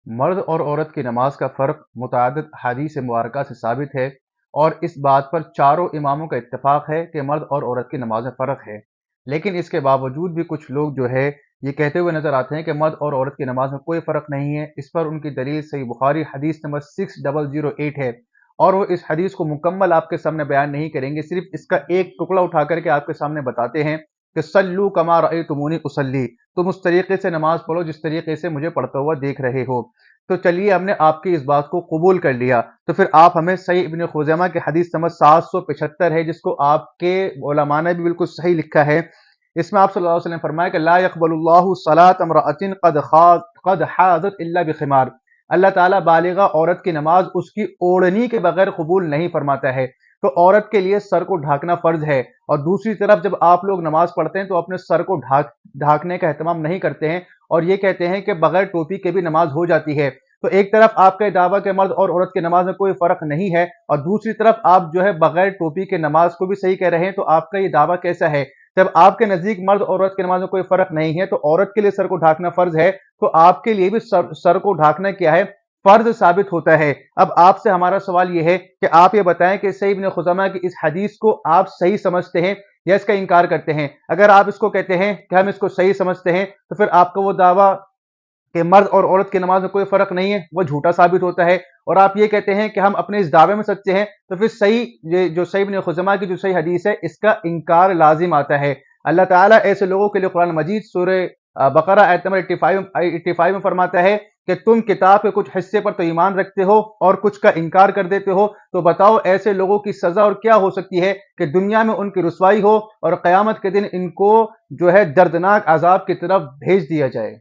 مرد اور عورت کی نماز کا فرق متعدد احادیث مبارکہ سے ثابت ہے، اور اس بات پر چاروں اماموں کا اتفاق ہے کہ مرد اور عورت کی نماز میں فرق ہے۔ لیکن اس کے باوجود بھی کچھ لوگ جو ہے یہ کہتے ہوئے نظر آتے ہیں کہ مرد اور عورت کی نماز میں کوئی فرق نہیں ہے۔ اس پر ان کی دلیل صحیح بخاری حدیث نمبر 6008 ہے، اور وہ اس حدیث کو مکمل آپ کے سامنے بیان نہیں کریں گے، صرف اس کا ایک ٹکڑا اٹھا کر کے آپ کے سامنے بتاتے ہیں کہ سلو کما رأیتمونی اصلی، تم اس طریقے سے نماز پڑھو جس طریقے سے مجھے پڑھتا ہوا دیکھ رہے ہو۔ تو چلیے ہم نے آپ کی اس بات کو قبول کر لیا، تو پھر آپ ہمیں صحیح ابن خزیمہ کے حدیث نمبر 775 ہے، جس کو آپ کے علماء نے بھی بالکل صحیح لکھا ہے۔ اس میں آپ صلی اللہ علیہ وسلم فرمایا کہ لا يقبل اللہ صلاة امرأة قد حاضت الا بخمار، اللہ تعالیٰ بالغہ عورت کی نماز اس کی اوڑھنی کے بغیر قبول نہیں فرماتا ہے۔ تو عورت کے لیے سر کو ڈھانکنا فرض ہے، اور دوسری طرف جب آپ لوگ نماز پڑھتے ہیں تو اپنے سر کو ڈھانکنے کا اہتمام نہیں کرتے ہیں، اور یہ کہتے ہیں کہ بغیر ٹوپی کے بھی نماز ہو جاتی ہے۔ تو ایک طرف آپ کا دعویٰ کہ مرد اور عورت کی نماز میں کوئی فرق نہیں ہے، اور دوسری طرف آپ جو ہے بغیر ٹوپی کے نماز کو بھی صحیح کہہ رہے ہیں، تو آپ کا یہ دعویٰ کیسا ہے؟ جب آپ کے نزدیک مرد اور عورت کی نماز میں کوئی فرق نہیں ہے، تو عورت کے لیے سر کو ڈھانکنا فرض ہے، تو آپ کے لیے بھی سر کو ڈھانکنا کیا ہے؟ فرض ثابت ہوتا ہے۔ اب آپ سے ہمارا سوال یہ ہے کہ آپ یہ بتائیں کہ صحیح ابن خزیمہ کی اس حدیث کو آپ صحیح سمجھتے ہیں یا اس کا انکار کرتے ہیں؟ اگر آپ اس کو کہتے ہیں کہ ہم اس کو صحیح سمجھتے ہیں، تو پھر آپ کا وہ دعویٰ کہ مرد اور عورت کی نماز میں کوئی فرق نہیں ہے وہ جھوٹا ثابت ہوتا ہے، اور آپ یہ کہتے ہیں کہ ہم اپنے اس دعوے میں سچے ہیں، تو پھر صحیح جو صحیح ابن خزیمہ کی جو صحیح حدیث ہے اس کا انکار لازم آتا ہے۔ اللہ تعالیٰ ایسے لوگوں کے لیے قرآن مجید سورہ بقرہ آیت نمبر 85 میں فرماتا ہے کہ تم کتاب کے کچھ حصے پر تو ایمان رکھتے ہو اور کچھ کا انکار کر دیتے ہو، تو بتاؤ ایسے لوگوں کی سزا اور کیا ہو سکتی ہے کہ دنیا میں ان کی رسوائی ہو اور قیامت کے دن ان کو جو ہے دردناک عذاب کی طرف بھیج دیا جائے۔